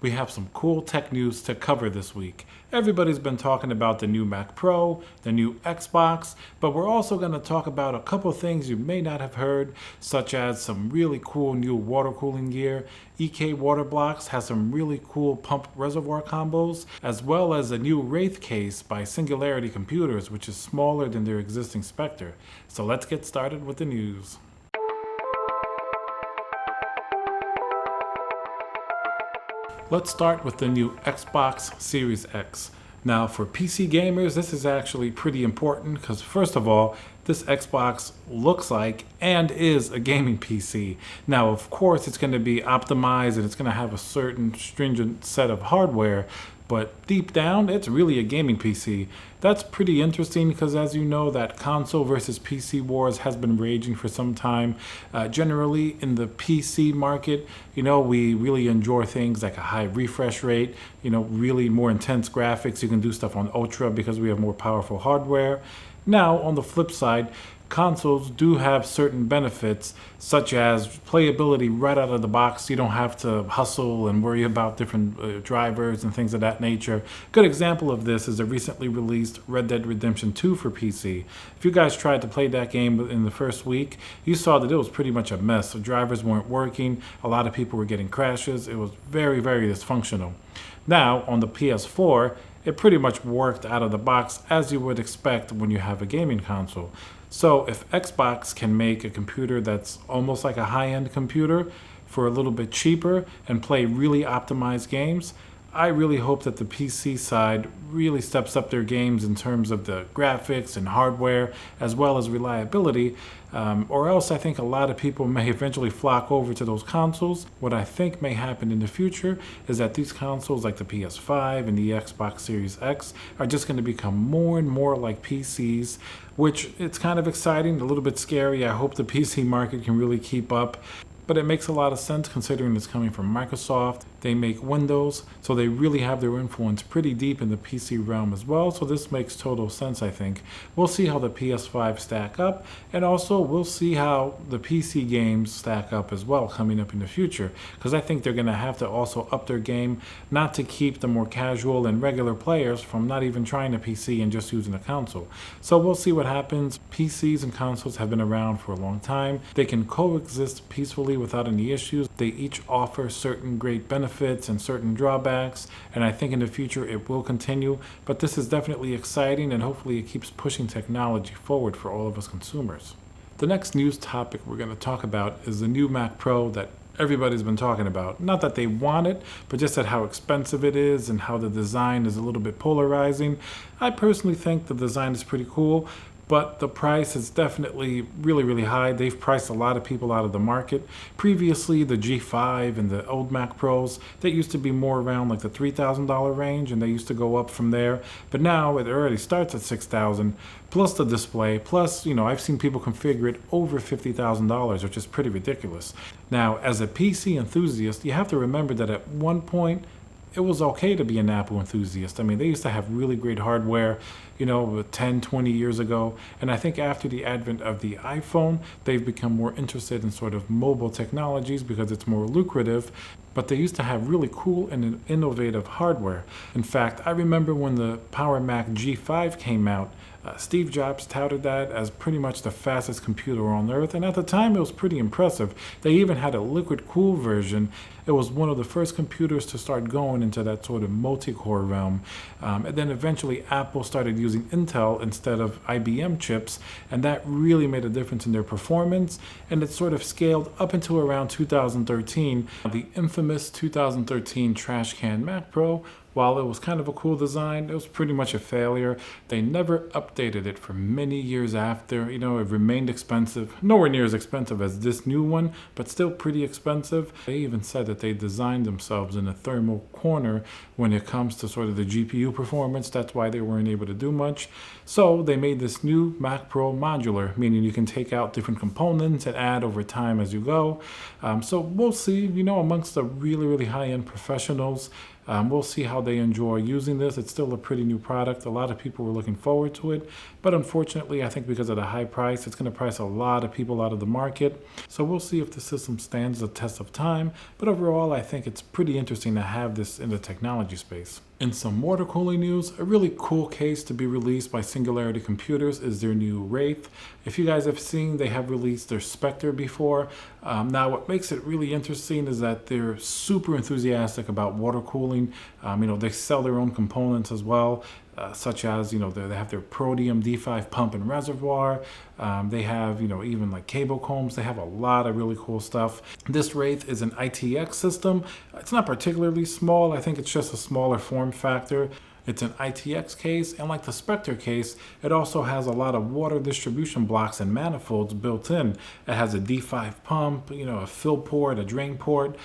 we have some cool tech news to cover this week. Everybody's been talking about the new Mac Pro, the new Xbox, but we're also going to talk about a couple things you may not have heard, such as some really cool new water cooling gear. EK Water Blocks has some really cool pump reservoir combos, as well as a new Wraith case by Singularity Computers, which is smaller than their existing Spectre. So let's get started with the news. Let's start with the new Xbox Series X. Now for PC gamers, this is actually pretty important because first of all, this Xbox looks like and is a gaming PC. Now, of course, it's going to be optimized and it's going to have a certain stringent set of hardware, but deep down, it's really a gaming PC. That's pretty interesting because, as you know, that console versus PC wars has been raging for some time. Generally, in the PC market, we really enjoy things like a high refresh rate, really more intense graphics. You can do stuff on Ultra because we have more powerful hardware. Now, on the flip side, consoles do have certain benefits, such as playability right out of the box. You don't have to hustle and worry about different drivers and things of that nature. Good example of this is the recently released Red Dead Redemption 2 for PC. If you guys tried to play that game in the first week, you saw that it was pretty much a mess. The drivers weren't working. A lot of people were getting crashes. It was very, very dysfunctional. Now, on the PS4, it pretty much worked out of the box as you would expect when you have a gaming console. So if Xbox can make a computer that's almost like a high-end computer for a little bit cheaper and play really optimized games, I really hope that the PC side really steps up their games in terms of the graphics and hardware as well as reliability, or else I think a lot of people may eventually flock over to those consoles. What I think may happen in the future is that these consoles like the PS5 and the Xbox Series X are just going to become more and more like PCs, which it's kind of exciting, a little bit scary. I hope the PC market can really keep up. But it makes a lot of sense considering it's coming from Microsoft. They make Windows, so they really have their influence pretty deep in the PC realm as well. So this makes total sense, I think. We'll see how the PS5 stack up, and also we'll see how the PC games stack up as well coming up in the future. Because I think they're going to have to also up their game, not to keep the more casual and regular players from not even trying a PC and just using a console. So we'll see what happens. PCs and consoles have been around for a long time. They can coexist peacefully without any issues. They each offer certain great benefits and certain drawbacks, and I think in the future it will continue, but this is definitely exciting and hopefully it keeps pushing technology forward for all of us consumers. The next news topic we're going to talk about is the new Mac Pro that everybody's been talking about. Not that they want it, but just that how expensive it is and how the design is a little bit polarizing. I personally think the design is pretty cool, but the price is definitely really, really high. They've priced a lot of people out of the market. Previously, the G5 and the old Mac Pros, they used to be more around like the $3,000 range, and they used to go up from there. But now it already starts at $6,000, plus the display, plus, I've seen people configure it over $50,000, which is pretty ridiculous. Now, as a PC enthusiast, you have to remember that at one point, it was okay to be an Apple enthusiast. I mean, they used to have really great hardware, 10, 20 years ago. And I think after the advent of the iPhone, they've become more interested in sort of mobile technologies because it's more lucrative. But they used to have really cool and innovative hardware. In fact, I remember when the Power Mac G5 came out, Steve Jobs touted that as pretty much the fastest computer on earth, and at the time it was pretty impressive. They even had a liquid cool version. It was one of the first computers to start going into that sort of multi-core realm. And then eventually Apple started using Intel instead of IBM chips, and that really made a difference in their performance, and it sort of scaled up until around 2013. The infamous 2013 trash can Mac Pro, while it was kind of a cool design, it was pretty much a failure. They never updated it for many years after. It remained expensive. Nowhere near as expensive as this new one, but still pretty expensive. They even said that they designed themselves in a thermal corner when it comes to sort of the GPU performance. That's why they weren't able to do much. So they made this new Mac Pro modular, meaning you can take out different components and add over time as you go. So we'll see, amongst the really, really high-end professionals, We'll see how they enjoy using this. It's still a pretty new product. A lot of people were looking forward to it, but unfortunately, I think because of the high price, it's going to price a lot of people out of the market. So we'll see if the system stands the test of time, but overall, I think it's pretty interesting to have this in the technology space. In some water cooling news, a really cool case to be released by Singularity Computers is their new Wraith. If you guys have seen, they have released their Spectre before. Now, what makes it really interesting is that they're super enthusiastic about water cooling. They sell their own components as well. Such as, they have their Protium D5 pump and reservoir. They have, even like cable combs. They have a lot of really cool stuff. This Wraith is an ITX system. It's not particularly small. I think it's just a smaller form factor. It's an ITX case, and like the Spectre case, it also has a lot of water distribution blocks and manifolds built in. It has a D5 pump, a fill port, a drain port.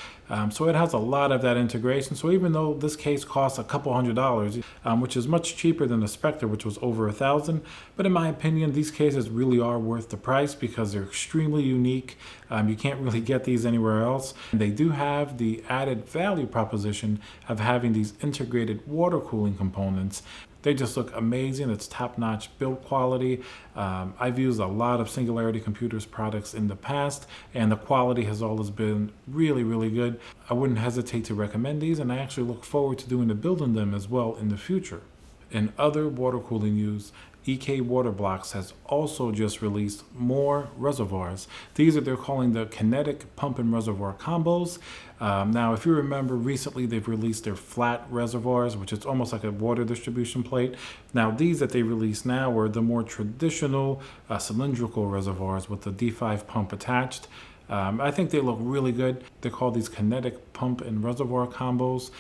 So it has a lot of that integration. So even though this case costs a couple $100, which is much cheaper than the Spectre, which was over $1,000, but in my opinion, these cases really are worth the price because they're extremely unique. You can't really get these anywhere else. And they do have the added value proposition of having these integrated water cooling components. They just look amazing. It's top-notch build quality. I've used a lot of Singularity Computers products in the past, and the quality has always been really, really good. I wouldn't hesitate to recommend these, and I actually look forward to doing the building them as well in the future. In other water cooling news, EK Water Blocks has also just released more reservoirs. These they're calling the Kinetic Pump and Reservoir Combos. Now, if you remember, recently they've released their flat reservoirs, which is almost like a water distribution plate. Now, these that they release now are the more traditional cylindrical reservoirs with the D5 pump attached. I think they look really good. They're called these Kinetic Pump and Reservoir Combos.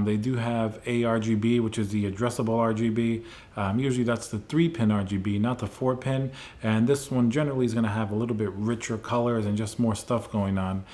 They do have ARGB, which is the addressable RGB. Usually that's the 3-pin RGB, not the 4-pin. And this one generally is going to have a little bit richer colors and just more stuff going on.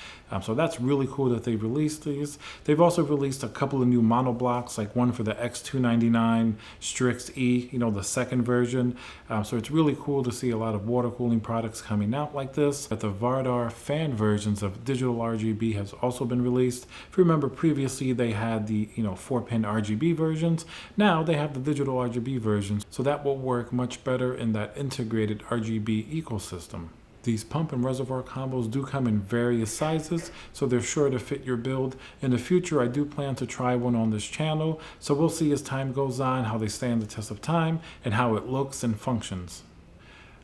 So that's really cool that they've released these. They've also released a couple of new mono blocks, like one for the X299 Strix E, the second version. So it's really cool to see a lot of water cooling products coming out like this. But the Vardar fan versions of digital RGB has also been released. If you remember previously, they had the 4-pin RGB versions. Now they have the digital RGB versions, so that will work much better in that integrated RGB ecosystem. These pump and reservoir combos do come in various sizes, so they're sure to fit your build. In the future, I do plan to try one on this channel, so we'll see as time goes on how they stand the test of time and how it looks and functions.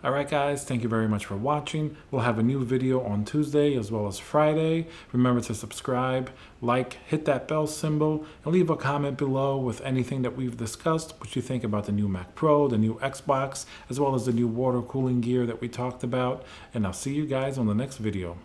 Alright guys, thank you very much for watching. We'll have a new video on Tuesday as well as Friday. Remember to subscribe, like, hit that bell symbol, and leave a comment below with anything that we've discussed, what you think about the new Mac Pro, the new Xbox, as well as the new water cooling gear that we talked about. And I'll see you guys on the next video.